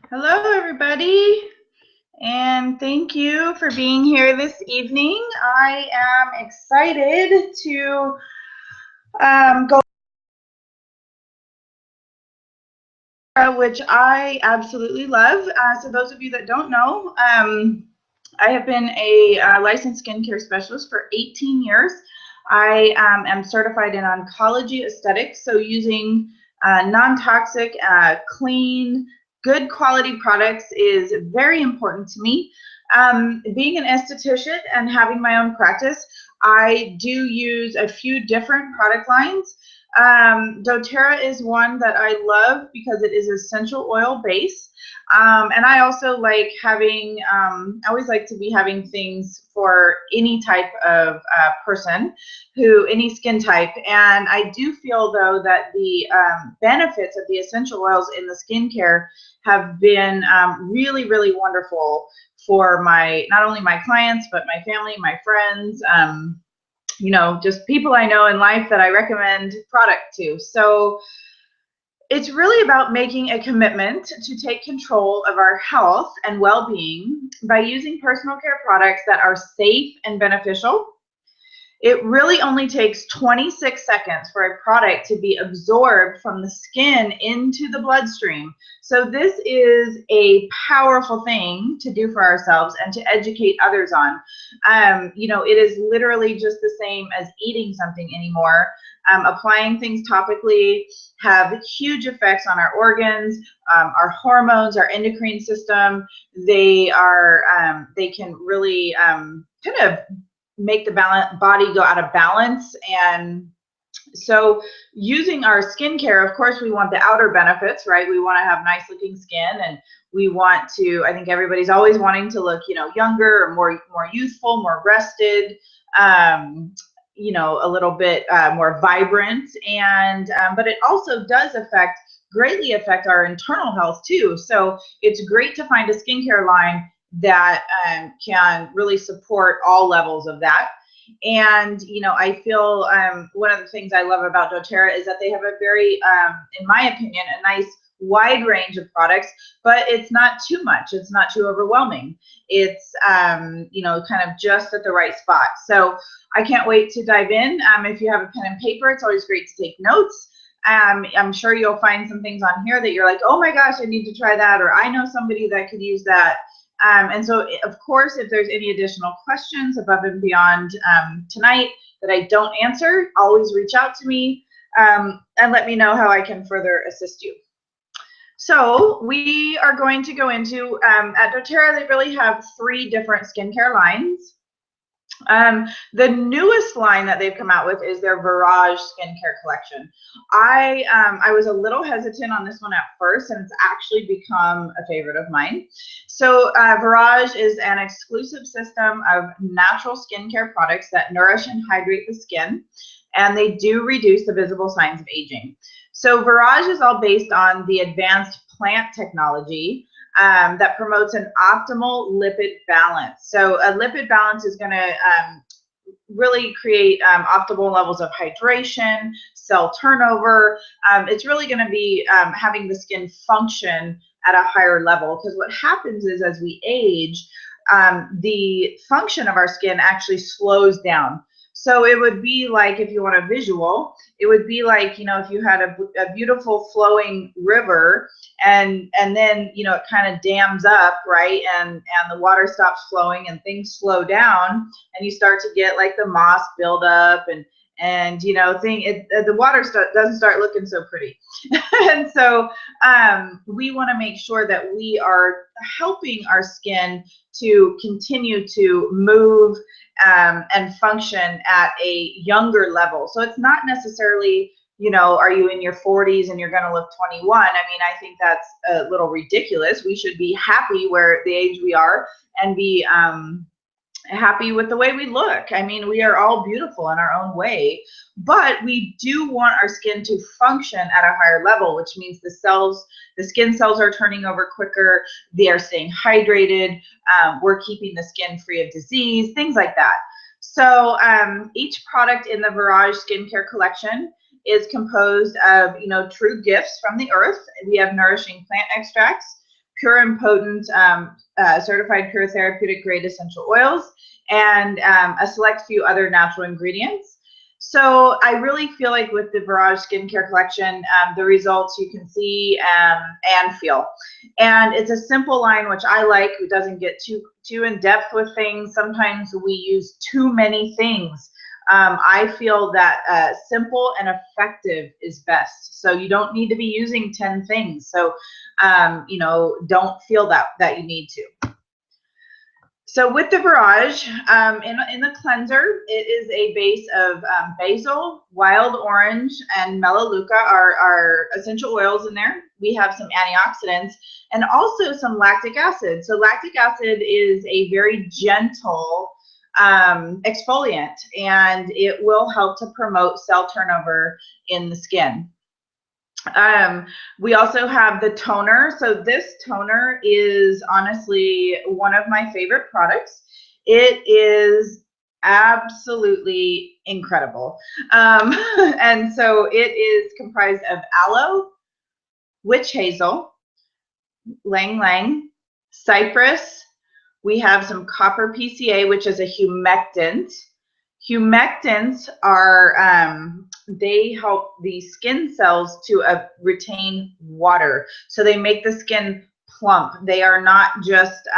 Hello, everybody, and thank you for being here this evening. I am excited to go, which I absolutely love. So those of you that don't know, I have been a licensed skincare specialist for 18 years. I am certified in oncology aesthetics, so using non-toxic, clean, good quality products is very important to me. Being an esthetician and having my own practice, I do use a few different product lines. doTERRA is one that I love because it is essential oil base. And I also like having, I always like to be having things for any type of person, any skin type. And I do feel, though, that the benefits of the essential oils in the skincare have been really, really wonderful for not only my clients, but my family, my friends, just people I know in life that I recommend product to. So it's really about making a commitment to take control of our health and well-being by using personal care products that are safe and beneficial. It really only takes 26 seconds for a product to be absorbed from the skin into the bloodstream. So this is a powerful thing to do for ourselves and to educate others on. It is literally just the same as eating something anymore. Applying things topically have huge effects on our organs, our hormones, our endocrine system. They can really kind of make the body go out of balance. And so using our skincare, of course, we want the outer benefits, right? We want to have nice looking skin, and we want to, I think everybody's always wanting to look, younger or more youthful, more rested, a little bit more vibrant. And but it also does greatly affect our internal health too. So it's great to find a skincare line that can really support all levels of that. And I feel one of the things I love about doTERRA is that they have a very, in my opinion, a nice wide range of products, but it's not too much. It's not too overwhelming. It's kind of just at the right spot. So I can't wait to dive in. If you have a pen and paper, it's always great to take notes. I'm sure you'll find some things on here that you're like, oh my gosh, I need to try that, or I know somebody that could use that. And so, of course, if there's any additional questions above and beyond tonight that I don't answer, always reach out to me and let me know how I can further assist you. So we are going to go into, at doTERRA, they really have 3 different skincare lines. The newest line that they've come out with is their Virage skincare collection. I was a little hesitant on this one at first, and it's actually become a favorite of mine. So Virage is an exclusive system of natural skincare products that nourish and hydrate the skin, and they do reduce the visible signs of aging. So Virage is all based on the advanced plant technology that promotes an optimal lipid balance. So a lipid balance is going to really create optimal levels of hydration, cell turnover. It's really going to be having the skin function at a higher level, because what happens is as we age, the function of our skin actually slows down. So it would be like, if you want a visual, it would be like, if you had a beautiful flowing river, and then it kind of dams up, right, and the water stops flowing and things slow down, and you start to get like the moss buildup, and the water doesn't start looking so pretty. And so we want to make sure that we are helping our skin to continue to move and function at a younger level. So it's not necessarily, are you in your 40s and you're going to look 21? I mean, I think that's a little ridiculous. We should be happy where the age we are and be happy with the way we look. I mean, we are all beautiful in our own way, but we do want our skin to function at a higher level, which means the skin cells are turning over quicker, they are staying hydrated, we're keeping the skin free of disease, things like that. So each product in the Virage skincare collection is composed of, true gifts from the earth. We have nourishing plant extracts, pure and potent certified pure therapeutic grade essential oils, and a select few other natural ingredients. So I really feel like with the Virage Skincare Collection, the results you can see and feel. And it's a simple line, which I like. It doesn't get too in depth with things. Sometimes we use too many things. I feel that simple and effective is best. So you don't need to be using 10 things. So, you know, don't feel that you need to. So with the Virage, in the cleanser, it is a base of basil, wild orange, and melaleuca are essential oils in there. We have some antioxidants and also some lactic acid. So lactic acid is a very gentle exfoliant, and it will help to promote cell turnover in the skin. We also have the toner. So this toner is honestly one of my favorite products. It is absolutely incredible. And so it is comprised of aloe, witch hazel, ylang ylang, cypress. We have some copper PCA, which is a humectant. Humectants are, they help the skin cells to retain water. So they make the skin plump. They are not just,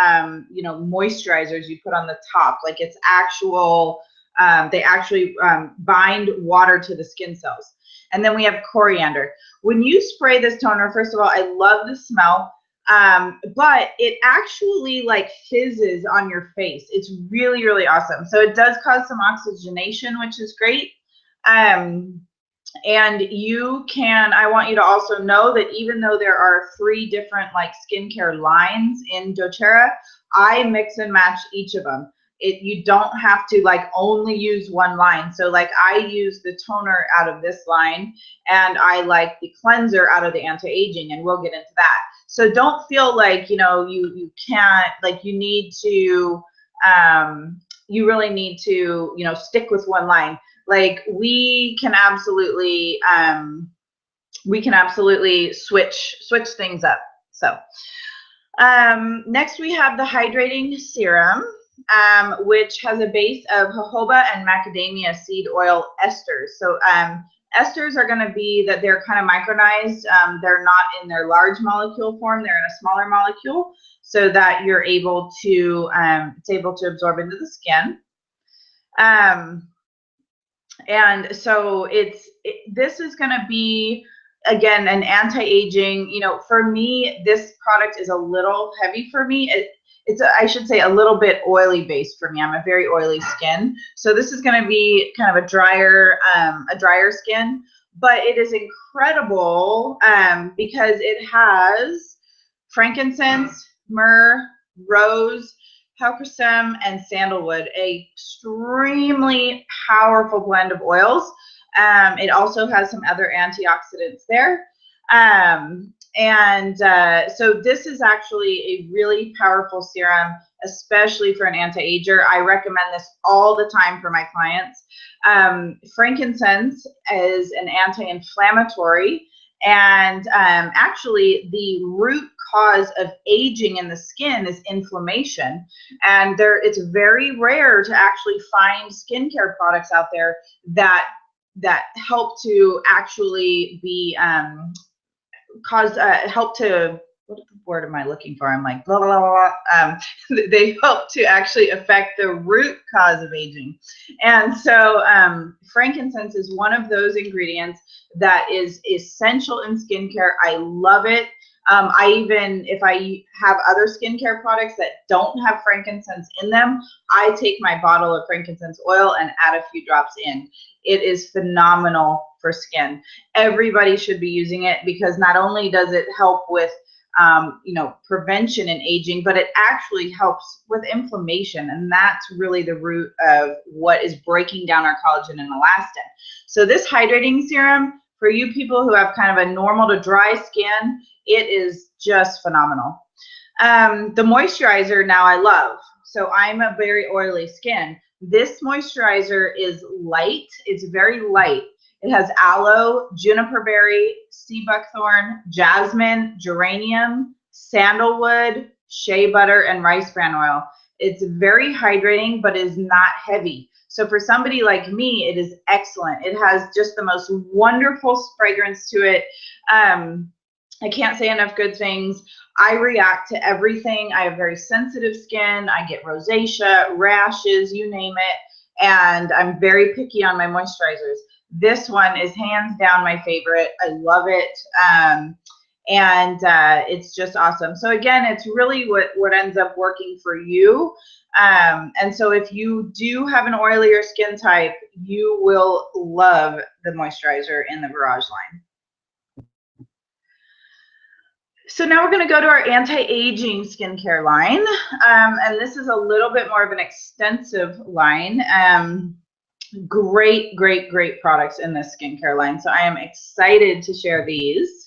you know, moisturizers you put on the top. Like it's actual, they actually bind water to the skin cells. And then we have coriander. When you spray this toner, first of all, I love the smell. But it actually like fizzes on your face. It's really, really awesome. So it does cause some oxygenation, which is great. And you can, I want you to also know that even though there are 3 different like skincare lines in doTERRA, I mix and match each of them. You don't have to like only use one line. So like I use the toner out of this line, and I like the cleanser out of the anti-aging, and we'll get into that. So don't feel like, you know, you can't, like you need to, you really need to, you know, stick with one line. Like we can absolutely switch things up. So next we have the hydrating serum, which has a base of jojoba and macadamia seed oil esters. So esters are going to be that they're kind of micronized. They're not in their large molecule form. They're in a smaller molecule, so that you're able to, it's able to absorb into the skin. And so this is going to be, again, an anti-aging, you know, for me, this product is a little heavy for me. I should say a little bit oily based for me. I'm a very oily skin. So this is going to be kind of a drier skin, but it is incredible because it has frankincense, myrrh, rose, heuchera, and sandalwood, a extremely powerful blend of oils. It also has some other antioxidants there. So this is actually a really powerful serum, especially for an anti-ager. I recommend this all the time for my clients. Frankincense is an anti-inflammatory, and actually the root cause of aging in the skin is inflammation. And it's very rare to actually find skincare products out there that help to actually be help to, what word am I looking for? I'm like blah blah blah. They help to actually affect the root cause of aging. And so frankincense is one of those ingredients that is essential in skincare. I love it. If I have other skincare products that don't have frankincense in them, I take my bottle of frankincense oil and add a few drops in. It is phenomenal for skin. Everybody should be using it, because not only does it help with you know, prevention and aging, but it actually helps with inflammation, and that's really the root of what is breaking down our collagen and elastin. So this hydrating serum, for you people who have kind of a normal to dry skin, it is just phenomenal. The moisturizer now I love. So I'm a very oily skin. This moisturizer is light. It's very light. It has aloe, juniper berry, sea buckthorn, jasmine, geranium, sandalwood, shea butter, and rice bran oil. It's very hydrating, but is not heavy. So for somebody like me, it is excellent. It has just the most wonderful fragrance to it. I can't say enough good things. I react to everything. I have very sensitive skin. I get rosacea, rashes, you name it. And I'm very picky on my moisturizers. This one is hands down my favorite. I love it. It's just awesome. So again, it's really what ends up working for you. And so if you do have an oilier skin type, you will love the moisturizer in the Virage line. So now we're going to go to our anti-aging skincare line. And this is a little bit more of an extensive line. Great products in this skincare line. So I am excited to share these.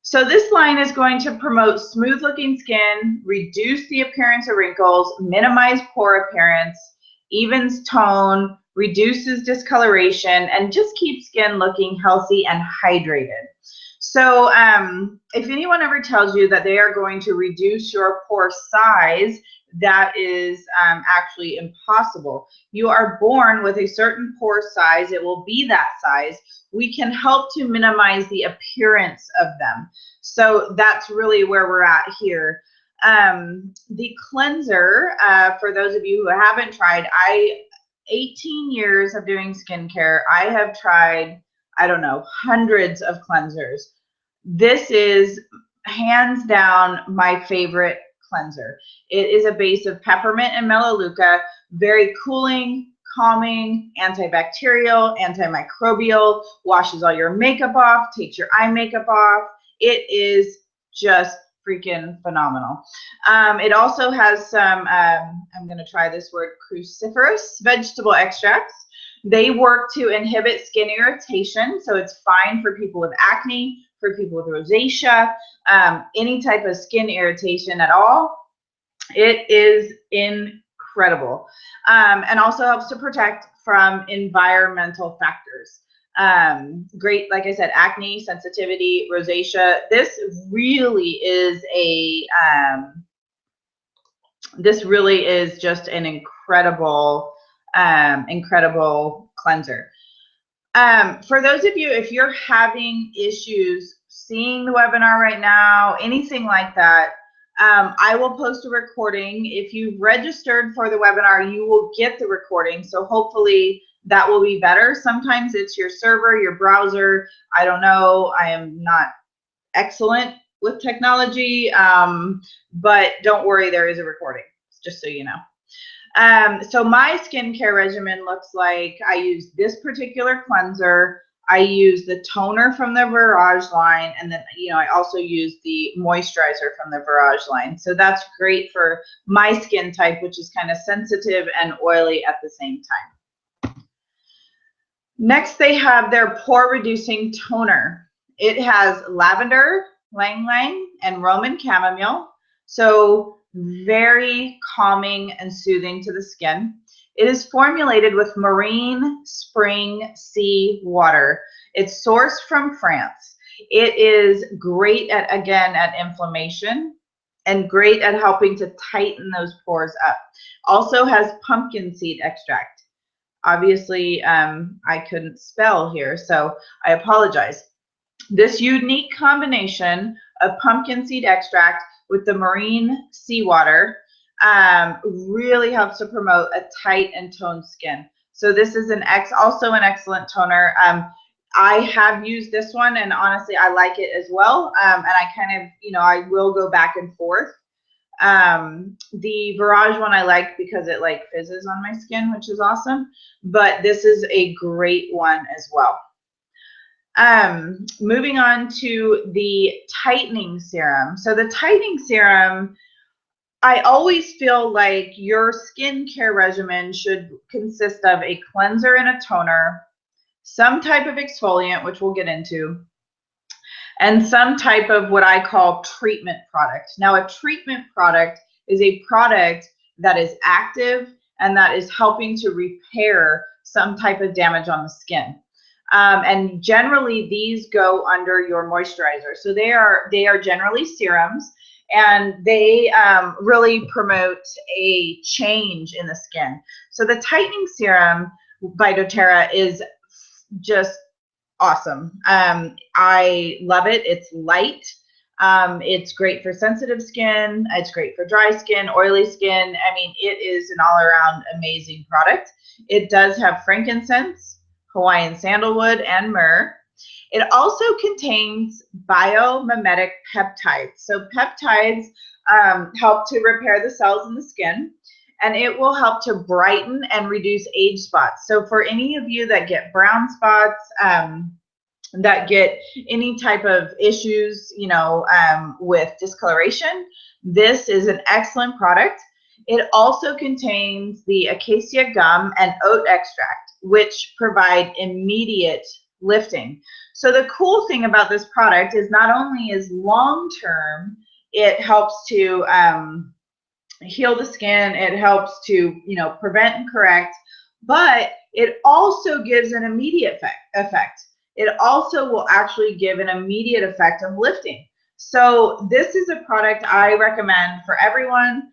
So this line is going to promote smooth looking skin, reduce the appearance of wrinkles, minimize pore appearance, evens tone, reduces discoloration, and just keeps skin looking healthy and hydrated. So if anyone ever tells you that they are going to reduce your pore size, that is actually impossible. You are born with a certain pore size. It will be that size. We can help to minimize the appearance of them. So that's really where we're at here. The cleanser, for those of you who haven't tried, 18 years of doing skincare, I have tried, I don't know, hundreds of cleansers. This is hands down my favorite cleanser. It is a base of peppermint and melaleuca, very cooling, calming, antibacterial, antimicrobial, washes all your makeup off, takes your eye makeup off. It is just freaking phenomenal. It also has some, I'm going to try this word, cruciferous vegetable extracts. They work to inhibit skin irritation, so it's fine for people with acne, for people with rosacea, any type of skin irritation at all. It is incredible. And also helps to protect from environmental factors. Great, like I said, acne, sensitivity, rosacea. This really is just an incredible cleanser. For those of you, if you're having issues seeing the webinar right now, anything like that, I will post a recording. If you've registered for the webinar, you will get the recording. So hopefully that will be better. Sometimes it's your server, your browser. I don't know. I am not excellent with technology, but don't worry, there is a recording, just so you know. So my skincare regimen looks like I use this particular cleanser. I use the toner from the Virage line, and then I also use the moisturizer from the Virage line. So that's great for my skin type, which is kind of sensitive and oily at the same time. Next, they have their pore reducing toner. It has lavender, ylang ylang, and Roman chamomile. So very calming and soothing to the skin. It is formulated with marine spring sea water. It's sourced from France. It is great at inflammation and great at helping to tighten those pores up. Also has pumpkin seed extract. Obviously, I couldn't spell here, so I apologize. This unique combination of pumpkin seed extract with the marine seawater really helps to promote a tight and toned skin. So this is also an excellent toner. I have used this one, and honestly, I like it as well. And I kind of, I will go back and forth. The Virage one I like because it like fizzes on my skin, which is awesome. But this is a great one as well. Moving on to the tightening serum. So the tightening serum, I always feel like your skincare regimen should consist of a cleanser and a toner, some type of exfoliant, which we'll get into, and some type of what I call treatment product. Now, a treatment product is a product that is active and that is helping to repair some type of damage on the skin. And generally these go under your moisturizer. So they are generally serums, and they really promote a change in the skin. So the tightening serum by doTERRA is just awesome. I love it. It's light. It's great for sensitive skin. It's great for dry skin, oily skin. I mean, it is an all-around amazing product. It does have frankincense, Hawaiian sandalwood, and myrrh. It also contains biomimetic peptides. So peptides help to repair the cells in the skin, and it will help to brighten and reduce age spots. So for any of you that get brown spots, that get any type of issues, you know, with discoloration, this is an excellent product. It also contains the acacia gum and oat extract, which provide immediate lifting. So the cool thing about this product is not only is long-term, it helps to heal the skin, it helps to, you know, prevent and correct, but it also gives an immediate effect. It also will actually give an immediate effect of lifting. So this is a product I recommend for everyone.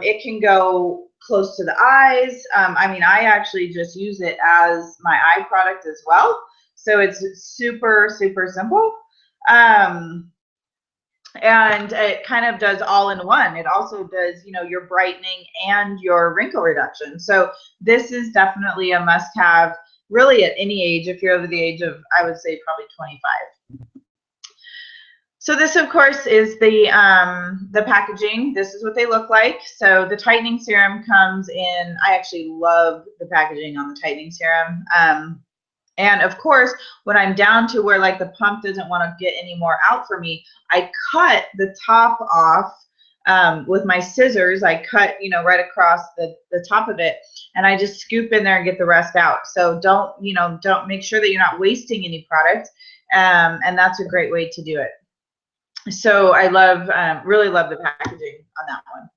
It can go close to the eyes. I mean, I actually just use it as my eye product as well. So it's super, super simple. And it kind of does all in one. It also does, you know, your brightening and your wrinkle reduction. So this is definitely a must-have, really at any age, if you're over the age of, I would say, probably 25. So this, of course, is the packaging. This is what they look like. So the tightening serum comes in, I actually love the packaging on the tightening serum. And of course, when I'm down to where like the pump doesn't want to get any more out for me, I cut the top off with my scissors. I cut, you know, right across the top of it, and I just scoop in there and get the rest out. So don't make sure that you're not wasting any product. And that's a great way to do it. So I really love the packaging on that one.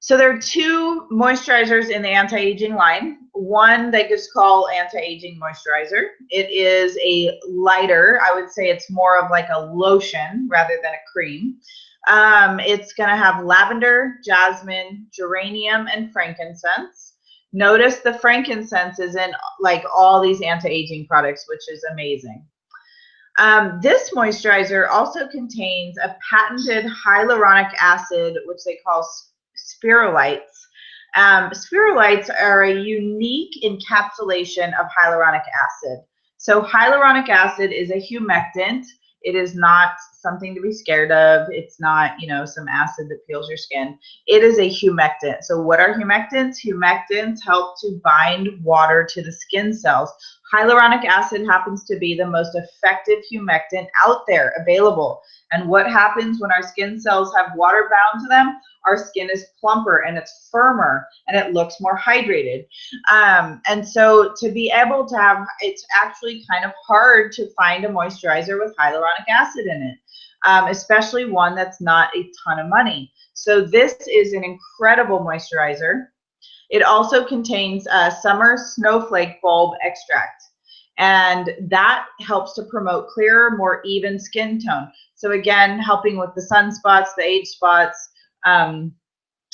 So there are two moisturizers in the anti-aging line. One they just call anti-aging moisturizer. It is a lighter, I would say it's more of like a lotion rather than a cream. It's going to have lavender, jasmine, geranium, and frankincense. Notice the frankincense is in like all these anti-aging products, which is amazing. This moisturizer also contains a patented hyaluronic acid, which they call spirulite. Spirulite are a unique encapsulation of hyaluronic acid. So hyaluronic acid is a humectant. It is not something to be scared of. It's not, you know, some acid that peels your skin. It is a humectant. So what are humectants? Humectants help to bind water to the skin cells. Hyaluronic acid happens to be the most effective humectant out there available. And what happens when our skin cells have water bound to them? Our skin is plumper and it's firmer and it looks more hydrated. And so to be able to have, it's actually kind of hard to find a moisturizer with hyaluronic acid in it, especially one that's not a ton of money. So this is an incredible moisturizer. It also contains summer snowflake bulb extract, and that helps to promote clearer, more even skin tone. So again, helping with the sunspots, the age spots.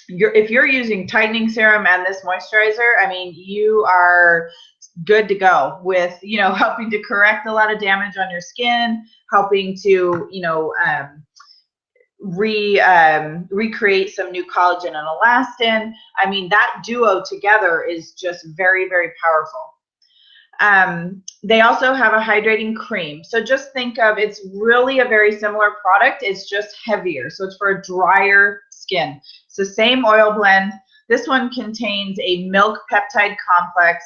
If you're using tightening serum and this moisturizer, I mean, you are good to go with, you know, helping to correct a lot of damage on your skin, helping to, you know, recreate some new collagen and elastin. I mean, that duo together is just very, very powerful. They also have a hydrating cream. So just think of, it's really a very similar product. It's just heavier. So it's for a drier skin. It's the same oil blend. This one contains a milk peptide complex,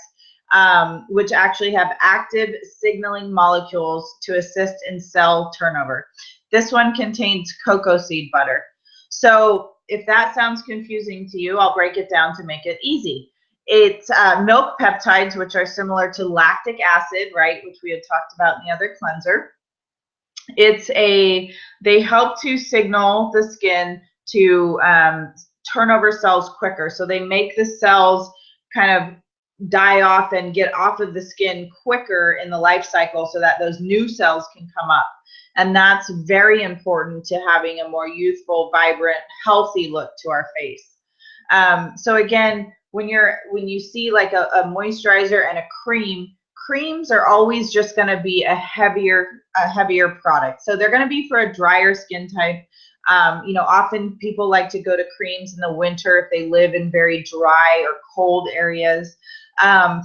which actually have active signaling molecules to assist in cell turnover. This one contains cocoa seed butter. So if that sounds confusing to you, I'll break it down to make it easy. It's milk peptides, which are similar to lactic acid, right, which we had talked about in the other cleanser. They help to signal the skin to turn over cells quicker. So they make the cells kind of die off and get off of the skin quicker in the life cycle so that those new cells can come up. And that's very important to having a more youthful, vibrant, healthy look to our face. So again, when you see like a moisturizer and a cream, creams are always just going to be a heavier product. So they're going to be for a drier skin type. You know, often people like to go to creams in the winter if they live in very dry or cold areas.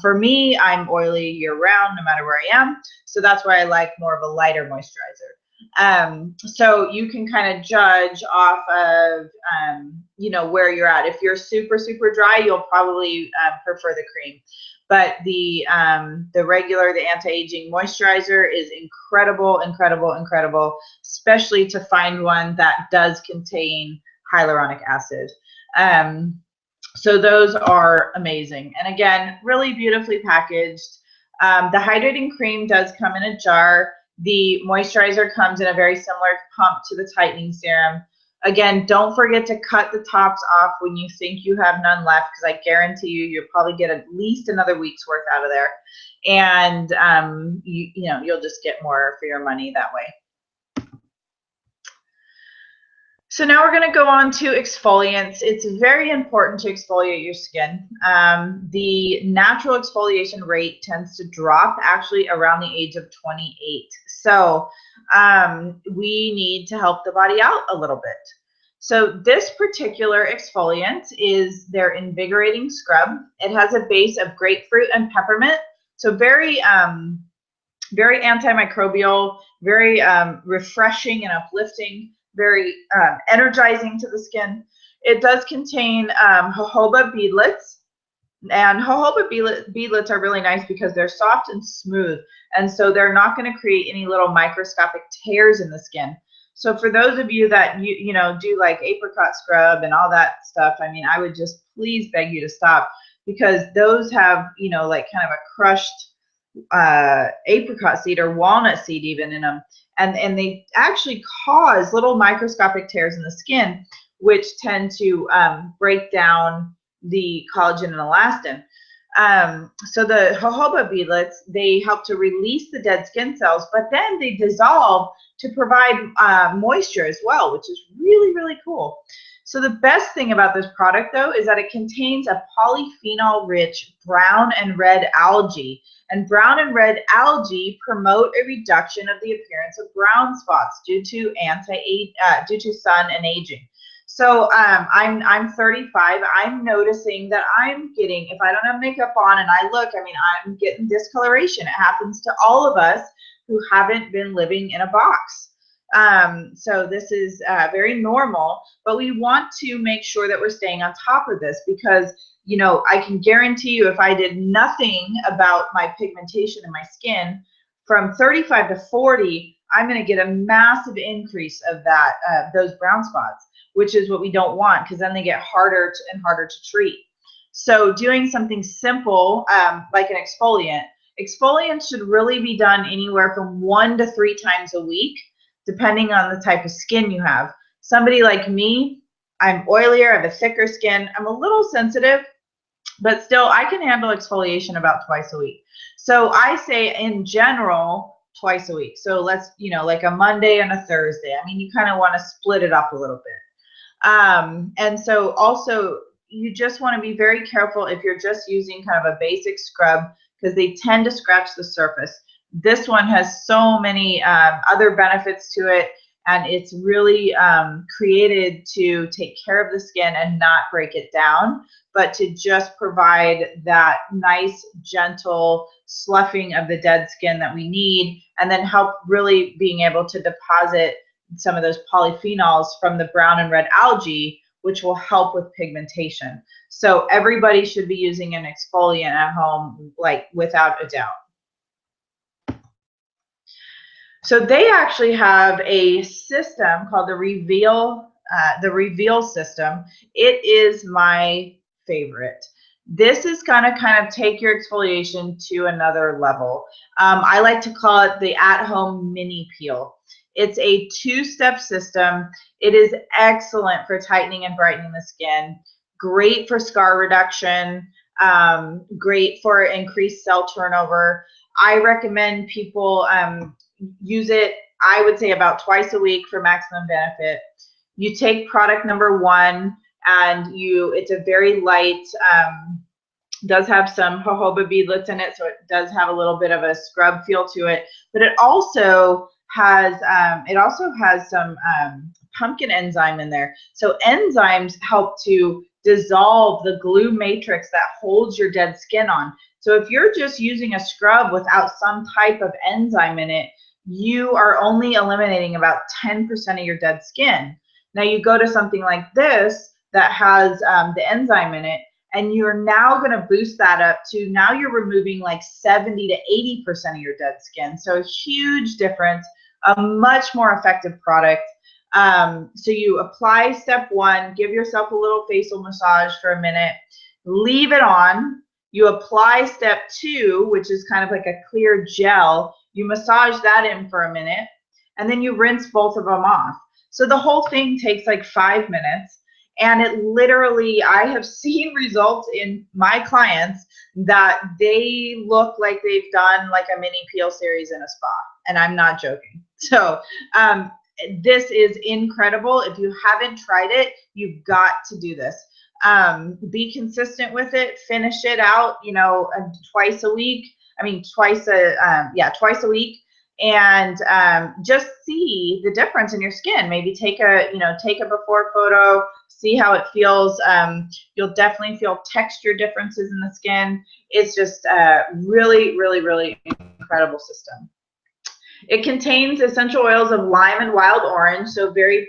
For me, I'm oily year round, no matter where I am. So that's why I like more of a lighter moisturizer. So you can kind of judge off of, you know, where you're at. If you're super, super dry, you'll probably prefer the cream. But the regular, the anti-aging moisturizer is incredible, incredible, incredible, especially to find one that does contain hyaluronic acid. So those are amazing. And again, really beautifully packaged. The hydrating cream does come in a jar. The moisturizer comes in a very similar pump to the tightening serum. Again, don't forget to cut the tops off when you think you have none left, because I guarantee you'll probably get at least another week's worth out of there. And you know, you'll just get more for your money that way. So now we're going to go on to exfoliants. It's very important to exfoliate your skin. The natural exfoliation rate tends to drop actually around the age of 28. So we need to help the body out a little bit. So this particular exfoliant is their Invigorating Scrub. It has a base of grapefruit and peppermint. So very antimicrobial, very refreshing and uplifting, very energizing to the skin. It does contain jojoba beadlets, and jojoba beadlets are really nice because they're soft and smooth, and so they're not going to create any little microscopic tears in the skin. So for those of you that you know do like apricot scrub and all that stuff, I mean, I would just please beg you to stop, because those have, you know, like kind of a crushed apricot seed or walnut seed even in them, and they actually cause little microscopic tears in the skin, which tend to break down the collagen and elastin. So the jojoba beadlets, they help to release the dead skin cells, but then they dissolve to provide moisture as well, which is really, really cool. So the best thing about this product, though, is that it contains a polyphenol-rich brown and red algae. And brown and red algae promote a reduction of the appearance of brown spots due to sun and aging. So I'm 35. I'm noticing that I'm getting, if I don't have makeup on and I look, I mean, I'm getting discoloration. It happens to all of us who haven't been living in a box. So this is very normal, but we want to make sure that we're staying on top of this, because, you know, I can guarantee you if I did nothing about my pigmentation in my skin, from 35 to 40, I'm going to get a massive increase of that, those brown spots, which is what we don't want, because then they get harder and harder to treat. So doing something simple like an exfoliant. Exfoliants should really be done anywhere from 1 to 3 times a week, depending on the type of skin you have. Somebody like me, I'm oilier, I have a thicker skin, I'm a little sensitive, but still I can handle exfoliation about twice a week. So I say in general, twice a week. So let's, you know, like a Monday and a Thursday. I mean, you kind of want to split it up a little bit. And so also you just want to be very careful if you're just using kind of a basic scrub, because they tend to scratch the surface. This one has so many other benefits to it, and it's really created to take care of the skin and not break it down, but to just provide that nice, gentle sloughing of the dead skin that we need, and then help really being able to deposit some of those polyphenols from the brown and red algae, which will help with pigmentation. So everybody should be using an exfoliant at home, like without a doubt. So they actually have a system called the Reveal system. It is my favorite. This is gonna kind of take your exfoliation to another level. I like to call it the at-home mini peel. It's a 2-step system. It is excellent for tightening and brightening the skin, great for scar reduction, great for increased cell turnover. I recommend people use it, I would say, about twice a week for maximum benefit. You take product number 1 and it's a very light, does have some jojoba beadlets in it, so it does have a little bit of a scrub feel to it, but it also has some pumpkin enzyme in there. So enzymes help to dissolve the glue matrix that holds your dead skin on. So if you're just using a scrub without some type of enzyme in it, you are only eliminating about 10% of your dead skin. Now you go to something like this that has the enzyme in it, and you're now going to boost that up to, now you're removing like 70 to 80% of your dead skin. So a huge difference, a much more effective product. So you apply step 1, give yourself a little facial massage for a minute, leave it on. You apply step 2, which is kind of like a clear gel. You massage that in for a minute, and then you rinse both of them off. So the whole thing takes like 5 minutes. And it literally, I have seen results in my clients that they look like they've done like a mini peel series in a spa. And I'm not joking. So this is incredible. If you haven't tried it, you've got to do this. Be consistent with it. Finish it out, twice a week. Twice a week. And just see the difference in your skin. Maybe take a before photo, see how it feels. You'll definitely feel texture differences in the skin. It's just a really, really, really incredible system. It contains essential oils of lime and wild orange, so very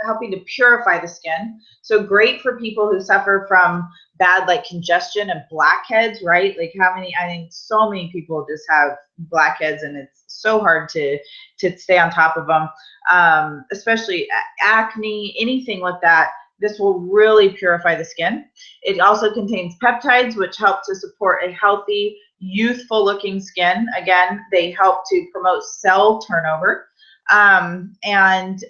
helping to purify the skin. So great for people who suffer from bad like congestion and blackheads, right? Like I think so many people just have blackheads, and it's so hard to stay on top of them, especially acne, anything like that. This will really purify the skin. It also contains peptides, which help to support a healthy, youthful looking skin. Again, they help to promote cell turnover. And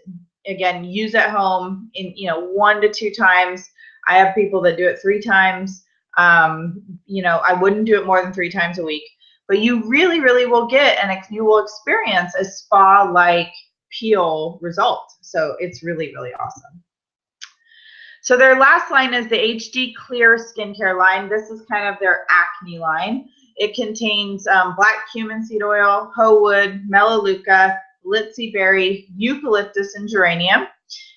again, use at home in 1 to 2 times. I have people that do it 3 times. I wouldn't do it more than 3 times a week, but you really, really will get, and you will experience a spa-like peel result. So it's really, really awesome. So their last line is the HD Clear skincare line. This is kind of their acne line. It contains black cumin seed oil, hoe wood, melaleuca, litsea berry, eucalyptus, and geranium.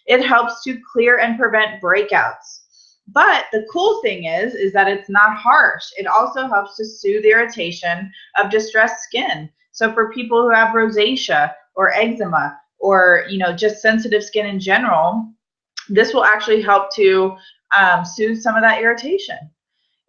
It helps to clear and prevent breakouts. But the cool thing is that it's not harsh. It also helps to soothe irritation of distressed skin. So for people who have rosacea or eczema, or just sensitive skin in general, this will actually help to soothe some of that irritation.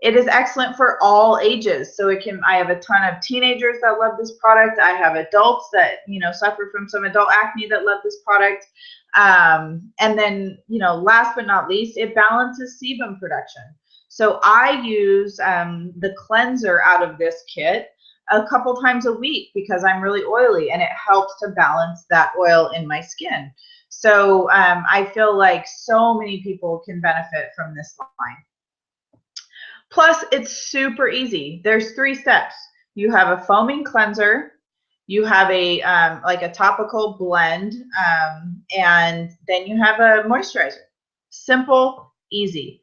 It is excellent for all ages. So I have a ton of teenagers that love this product. I have adults that, suffer from some adult acne that love this product. And then, last but not least, it balances sebum production. So I use the cleanser out of this kit a couple times a week because I'm really oily, and it helps to balance that oil in my skin. So I feel like so many people can benefit from this line. Plus, it's super easy. There's 3 steps. You have a foaming cleanser, you have a like a topical blend, and then you have a moisturizer. Simple, easy.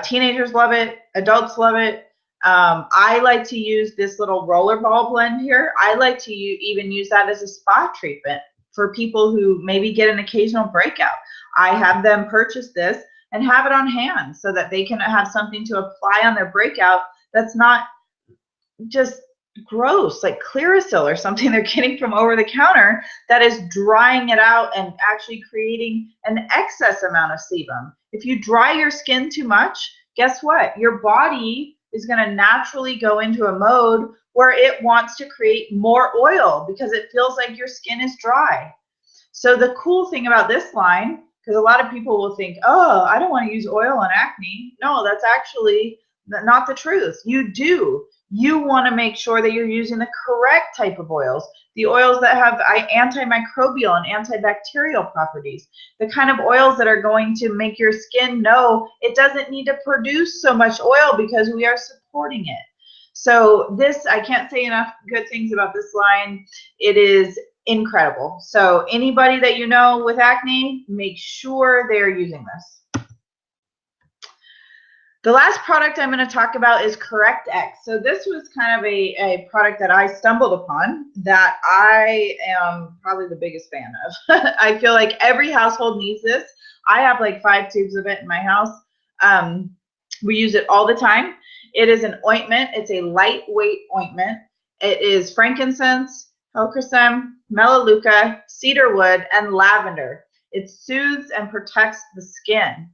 Teenagers love it. Adults love it. I like to use this little rollerball blend here. I like to even use that as a spa treatment for people who maybe get an occasional breakout. I have them purchase this and have it on hand so that they can have something to apply on their breakout that's not just gross, like Clearasil or something they're getting from over the counter, that is drying it out and actually creating an excess amount of sebum. If you dry your skin too much, guess what? Your body is going to naturally go into a mode where it wants to create more oil because it feels like your skin is dry. So the cool thing about this line, because a lot of people will think, oh, I don't want to use oil on acne. No, that's actually not the truth. You do. You want to make sure that you're using the correct type of oils, the oils that have antimicrobial and antibacterial properties, the kind of oils that are going to make your skin know it doesn't need to produce so much oil because we are supporting it. So this, I can't say enough good things about this line. It is incredible. So anybody that you know with acne, make sure they're using this. The last product I'm going to talk about is CorrectX. So this was kind of a product that I stumbled upon that I am probably the biggest fan of. I feel like every household needs this. I have like 5 tubes of it in my house. We use it all the time. It is an ointment. It's a lightweight ointment. It is frankincense, hokusam, melaleuca, cedarwood, and lavender. It soothes and protects the skin.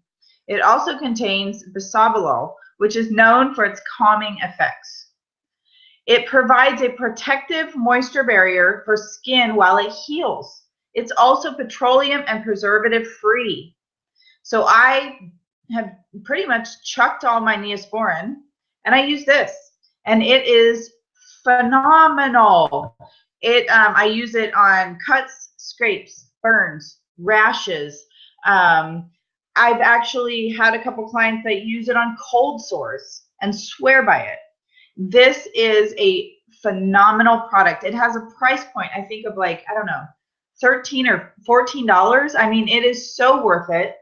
It also contains bisabolol, which is known for its calming effects. It provides a protective moisture barrier for skin while it heals. It's also petroleum and preservative free. So I have pretty much chucked all my Neosporin, and I use this, and it is phenomenal. I use it on cuts, scrapes, burns, rashes. I've actually had a couple clients that use it on cold sores and swear by it. This is a phenomenal product. It has a price point, I think, of like, I don't know, $13 or $14. I mean, it is so worth it.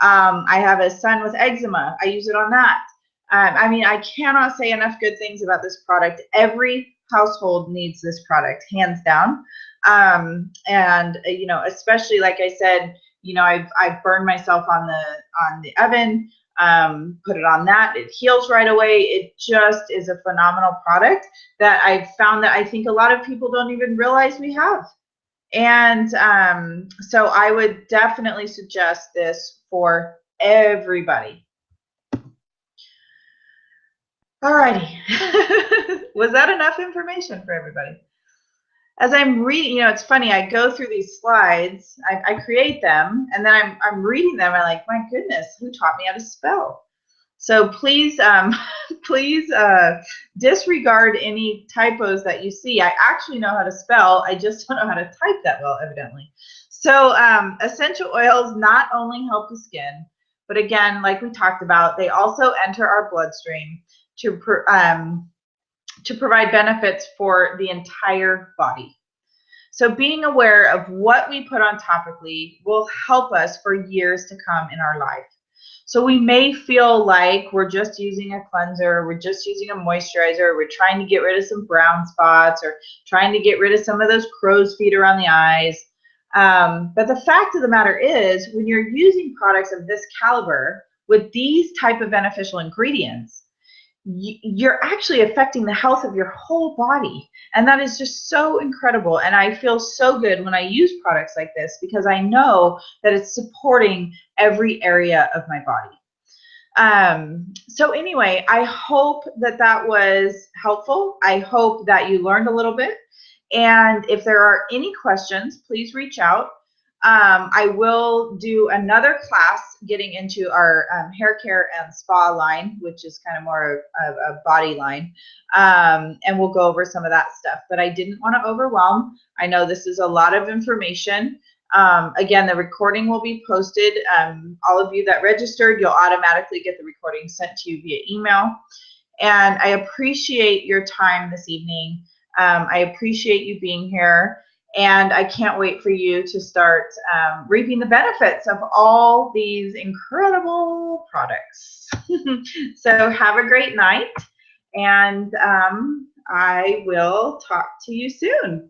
I have a son with eczema. I use it on that. I mean, I cannot say enough good things about this product. Every household needs this product, hands down. And you know, especially like I said, you know, I've burned myself on the oven, put it on that. It heals right away. It just is a phenomenal product that I've found that I think a lot of people don't even realize we have. And so I would definitely suggest this for everybody. Alrighty. Was that enough information for everybody? As I'm reading, you know, it's funny, I go through these slides, I create them, and then I'm reading them, and I'm like, my goodness, who taught me how to spell? So please, please disregard any typos that you see. I actually know how to spell, I just don't know how to type that well, evidently. So essential oils not only help the skin, but again, like we talked about, they also enter our bloodstream to provide benefits for the entire body. So being aware of what we put on topically will help us for years to come in our life. So we may feel like we're just using a cleanser, we're just using a moisturizer, we're trying to get rid of some brown spots or trying to get rid of some of those crow's feet around the eyes. But the fact of the matter is, when you're using products of this caliber with these type of beneficial ingredients, you're actually affecting the health of your whole body. And that is just so incredible. And I feel so good when I use products like this because I know that it's supporting every area of my body. So anyway, I hope that that was helpful. I hope that you learned a little bit. And if there are any questions, please reach out. I will do another class getting into our hair care and spa line, which is kind of more of a body line, and we'll go over some of that stuff. But I didn't want to overwhelm. I know this is a lot of information. Again, the recording will be posted. All of you that registered, you'll automatically get the recording sent to you via email. And I appreciate your time this evening. I appreciate you being here. And I can't wait for you to start reaping the benefits of all these incredible products. So have a great night, and I will talk to you soon.